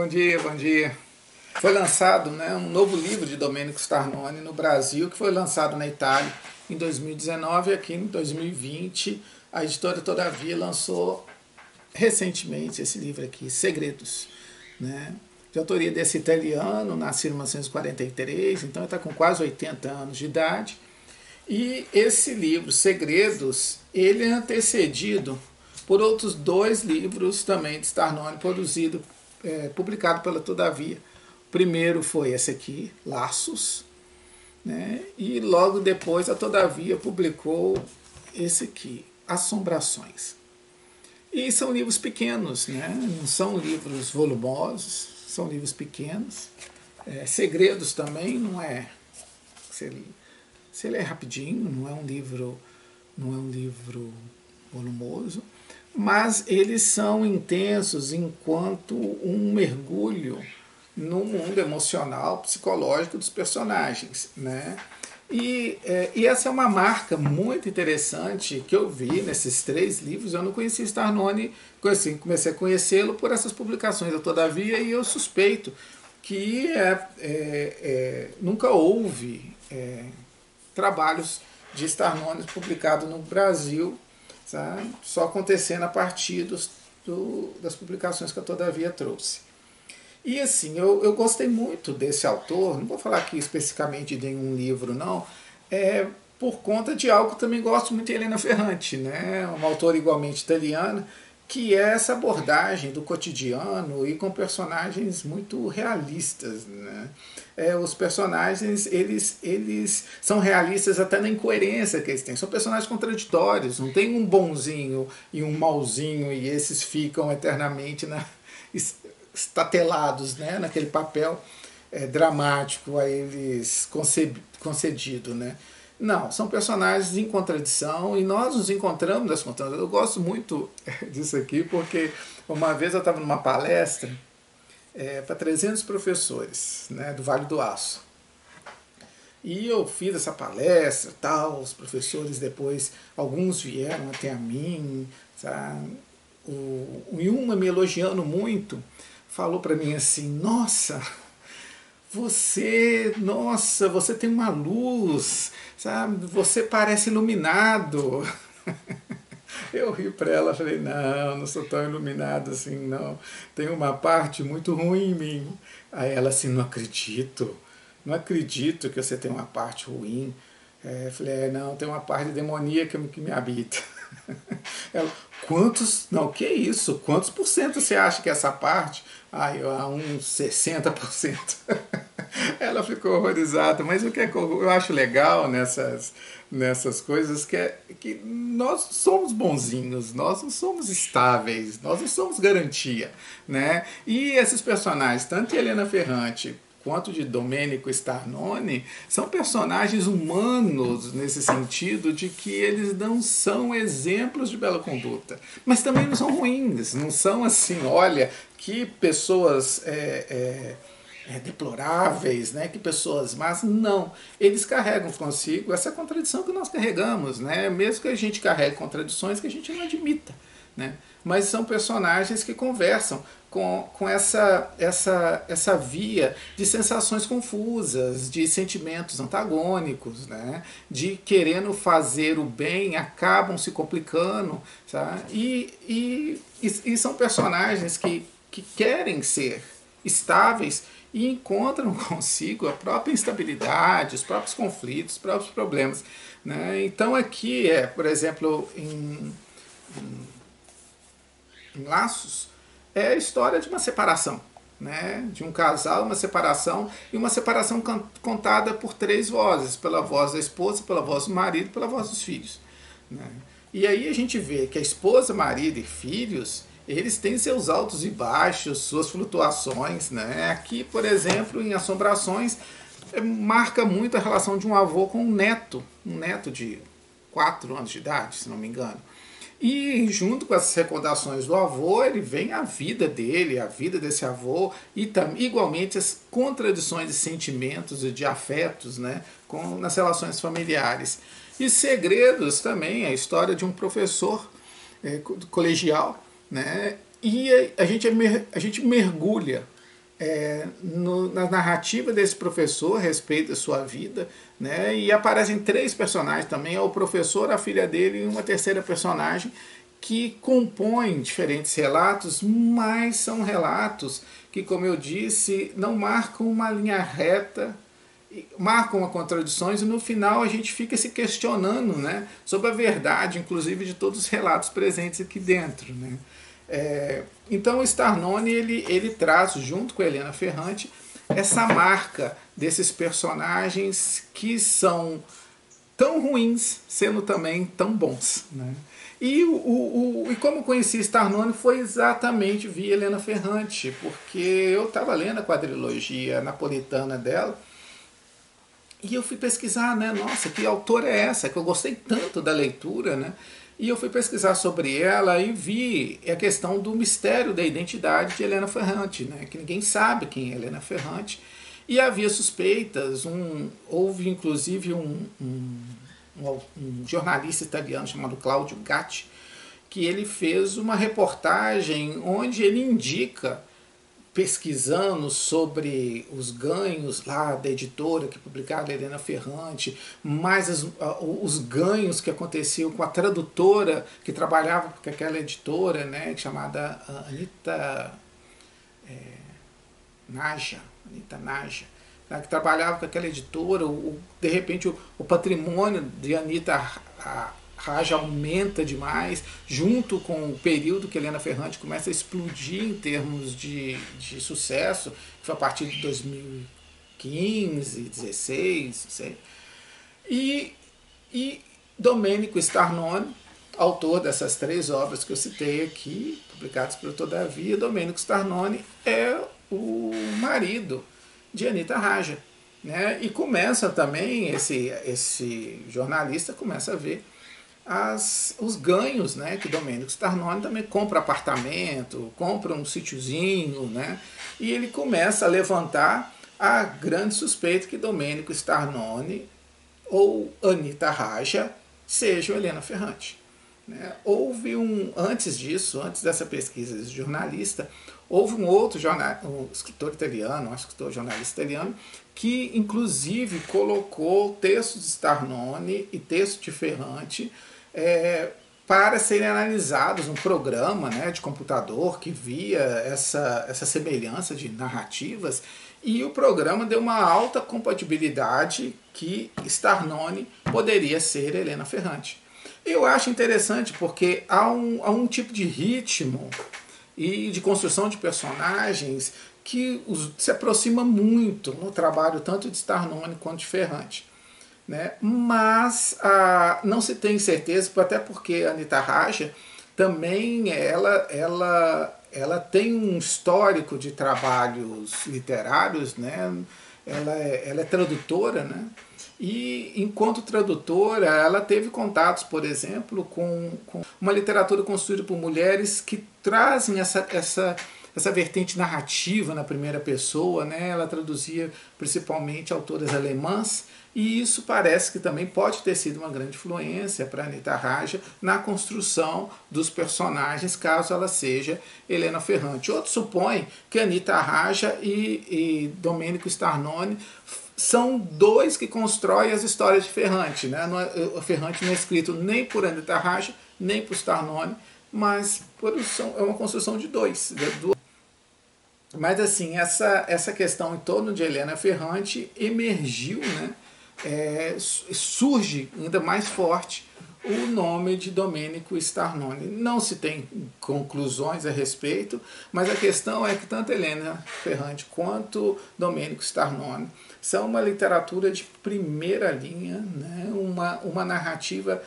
Bom dia, bom dia. Foi lançado, né, um novo livro de Domenico Starnone no Brasil, que foi lançado na Itália em 2019 e aqui em 2020 a editora Todavia lançou recentemente esse livro aqui, Segredos, né, de autoria desse italiano, nascido em 1943, então ele está com quase 80 anos de idade. E esse livro, Segredos, ele é antecedido por outros dois livros também de Starnone, publicado pela Todavia. O primeiro foi esse aqui, Laços, né? E logo depois a Todavia publicou esse aqui, Assombrações. E são livros pequenos, né? Não são livros volumosos, são livros pequenos. Segredos também não é... Se ele é rapidinho, não é um livro volumoso, mas eles são intensos enquanto um mergulho no mundo emocional, psicológico dos personagens, né? E essa é uma marca muito interessante que eu vi nesses três livros. Eu não conhecia Starnone, comecei a conhecê-lo por essas publicações da Todavia, e eu suspeito que nunca houve trabalhos de Starnone publicados no Brasil, sabe? Só acontecendo a partir das publicações que a Todavia trouxe. E assim, eu gostei muito desse autor, não vou falar aqui especificamente de nenhum livro não, por conta de algo que eu também gosto muito de Elena Ferrante, né? Uma autora igualmente italiana, que é essa abordagem do cotidiano e com personagens muito realistas, né? Os personagens, eles são realistas até na incoerência que eles têm. São personagens contraditórios, não tem um bonzinho e um mauzinho e esses ficam eternamente estatelados, né, naquele papel dramático a eles concedido, né? Não, são personagens em contradição e nós nos encontramos nessa contradição. Eu gosto muito disso aqui porque uma vez eu estava numa palestra para 300 professores, né, do Vale do Aço. E eu fiz essa palestra, tal, os professores depois, alguns vieram até a mim, sabe? E uma me elogiando muito, falou para mim assim, nossa, você tem uma luz, sabe? Você parece iluminado. Eu ri para ela, falei, não sou tão iluminado assim, não. Tem uma parte muito ruim em mim. Aí ela assim, não acredito que você tem uma parte ruim. Falei, não, tem uma parte demoníaca que me habita. Ela, que isso? Quantos por cento você acha que é essa parte? Uns 60%. Ela ficou horrorizada, mas o que eu acho legal nessas coisas que nós somos bonzinhos, nós não somos estáveis, nós não somos garantia, né? E esses personagens, tanto de Elena Ferrante quanto de Domenico Starnone, são personagens humanos nesse sentido de que eles não são exemplos de bela conduta, mas também não são ruins, não são assim, olha, que pessoas deploráveis, né? Que pessoas más, não. Eles carregam consigo essa contradição que nós carregamos, né? Mesmo que a gente carregue contradições que a gente não admita, né? Mas são personagens que conversam com essa via de sensações confusas, de sentimentos antagônicos, né? De querendo fazer o bem, acabam se complicando, sabe? E são personagens que querem ser estáveis e encontram consigo a própria instabilidade, os próprios conflitos, os próprios problemas, né? Então aqui, por exemplo, em Laços, é a história de uma separação, né? De um casal, uma separação, e uma separação contada por três vozes, pela voz da esposa, pela voz do marido, pela voz dos filhos, né? E aí a gente vê que a esposa, marido e filhos, eles têm seus altos e baixos, suas flutuações, né? Aqui, por exemplo, em Assombrações, marca muito a relação de um avô com um neto de 4 anos de idade, se não me engano. E junto com essas recordações do avô, ele vem a vida dele, a vida desse avô, e igualmente as contradições de sentimentos e de afetos, né, nas relações familiares. E Segredos também, a história de um professor colegial, né, e a gente mergulha na narrativa desse professor a respeito da sua vida, né? E aparecem três personagens também, é o professor, a filha dele e uma terceira personagem que compõem diferentes relatos, mas são relatos que, como eu disse, não marcam uma linha reta, marcam contradições, e no final a gente fica se questionando, né, sobre a verdade, inclusive, de todos os relatos presentes aqui dentro, né? Então o Starnone ele traz, junto com a Helena Ferrante, essa marca desses personagens que são tão ruins, sendo também tão bons, né? E como conheci Starnone foi exatamente via Helena Ferrante, porque eu estava lendo a quadrilogia napolitana dela, e eu fui pesquisar, né? Nossa, que autora é essa? Que eu gostei tanto da leitura, né? E eu fui pesquisar sobre ela e vi a questão do mistério da identidade de Helena Ferrante, né? Que ninguém sabe quem é Helena Ferrante. E havia suspeitas, houve inclusive um jornalista italiano chamado Claudio Gatti, que ele fez uma reportagem onde ele indica, pesquisando sobre os ganhos lá da editora que publicava a Helena Ferrante, mais os ganhos que aconteciam com a tradutora que trabalhava com aquela editora, né, chamada Anita Naja, né, que trabalhava com aquela editora. De repente o patrimônio de Anita Raja aumenta demais, junto com o período que Helena Ferrante começa a explodir em termos de sucesso, que foi a partir de 2015, 16, não sei. E Domenico Starnone, autor dessas três obras que eu citei aqui, publicadas pelo Todavia, Domenico Starnone é o marido de Anita Raja, né? E começa também, esse jornalista começa a ver os ganhos, né, que Domenico Starnone também compra apartamento, compra um sítiozinho, né, e ele começa a levantar a grande suspeita que Domenico Starnone ou Anita Raja sejam Helena Ferrante, né? Houve antes disso, antes dessa pesquisa desse jornalista, houve um outro escritor italiano, um escritor jornalista italiano, que inclusive colocou textos de Starnone e textos de Ferrante para serem analisados num programa, né, de computador que via essa semelhança de narrativas, e o programa deu uma alta compatibilidade que Starnone poderia ser Helena Ferrante. Eu acho interessante porque há um tipo de ritmo e de construção de personagens que se aproxima muito no trabalho tanto de Starnone quanto de Ferrante, né? Mas não se tem certeza, até porque a Anita Raja também ela tem um histórico de trabalhos literários, né? Ela é tradutora, né? E enquanto tradutora ela teve contatos, por exemplo, com uma literatura construída por mulheres que trazem essa vertente narrativa na primeira pessoa, né? Ela traduzia principalmente autoras alemãs, e isso parece que também pode ter sido uma grande influência para Anita Raja na construção dos personagens, caso ela seja Helena Ferrante. Outros supõem que Anita Raja e Domenico Starnone são dois que constroem as histórias de Ferrante, né? O Ferrante não é escrito nem por Anita Raja, nem por Starnone, mas é uma construção de dois. Mas assim, essa questão em torno de Helena Ferrante emergiu, né? Surge ainda mais forte o nome de Domenico Starnone. Não se tem conclusões a respeito, mas a questão é que tanto Helena Ferrante quanto Domenico Starnone são uma literatura de primeira linha, né? Uma narrativa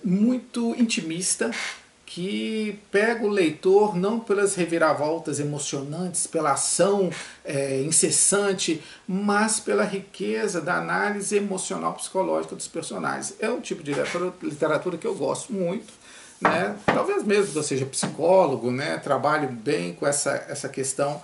muito intimista, que pega o leitor não pelas reviravoltas emocionantes, pela ação incessante, mas pela riqueza da análise emocional psicológica dos personagens. É um tipo de literatura que eu gosto muito, né? Talvez mesmo que eu seja psicólogo, né? Trabalho bem com essa questão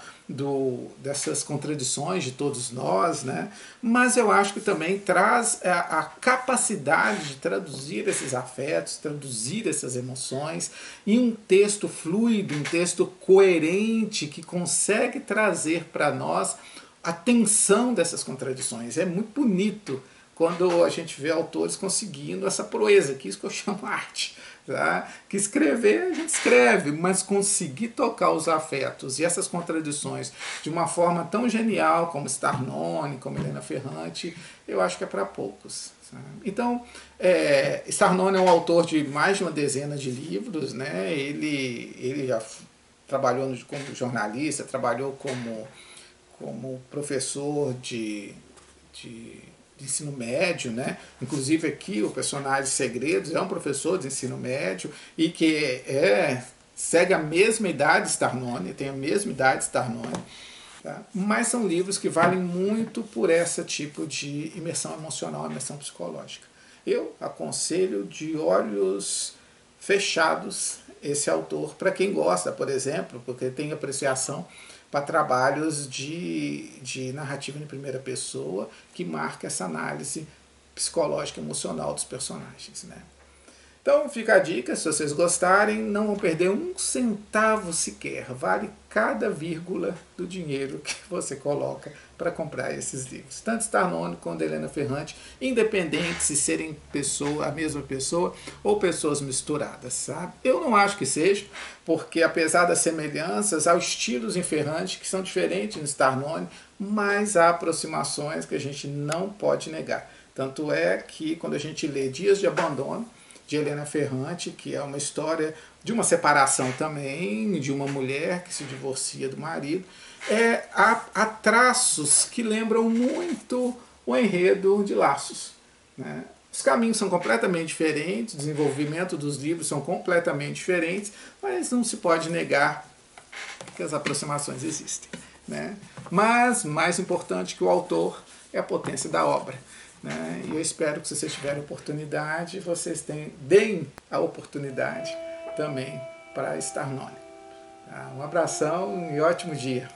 dessas contradições de todos nós, né? Mas eu acho que também traz a capacidade de traduzir esses afetos, traduzir essas emoções em um texto fluido, um texto coerente que consegue trazer para nós a tensão dessas contradições. É muito bonito quando a gente vê autores conseguindo essa proeza, que é isso que eu chamo arte. Tá? Que escrever a gente escreve, mas conseguir tocar os afetos e essas contradições de uma forma tão genial como Starnone, como Helena Ferrante, eu acho que é para poucos. Sabe? Então, Starnone é um autor de mais de uma dezena de livros, né? Ele já trabalhou como jornalista, trabalhou como professor de ensino médio, né? Inclusive aqui o personagem Segredos é um professor de ensino médio e que segue a mesma idade Starnone, tem a mesma idade Starnone, tá? Mas são livros que valem muito por esse tipo de imersão emocional, imersão psicológica. Eu aconselho de olhos fechados esse autor para quem gosta, por exemplo, porque tem apreciação para trabalhos de narrativa em primeira pessoa que marca essa análise psicológica e emocional dos personagens, né? Então fica a dica, se vocês gostarem, não vão perder um centavo sequer. Vale cada vírgula do dinheiro que você coloca para comprar esses livros. Tanto Starnone quanto Helena Ferrante, independente se serem a mesma pessoa ou pessoas misturadas, sabe? Eu não acho que seja, porque apesar das semelhanças, há estilos em Ferrante que são diferentes no Starnone, mas há aproximações que a gente não pode negar. Tanto é que quando a gente lê Dias de Abandono, de Helena Ferrante, que é uma história de uma separação também, de uma mulher que se divorcia do marido, há traços que lembram muito o enredo de Laços, né? Os caminhos são completamente diferentes, o desenvolvimento dos livros são completamente diferentes, mas não se pode negar que as aproximações existem, né? Mas, mais importante que o autor é a potência da obra. Né? E eu espero que, se vocês tiverem oportunidade, vocês deem a oportunidade também para Starnone. Um abração e ótimo dia.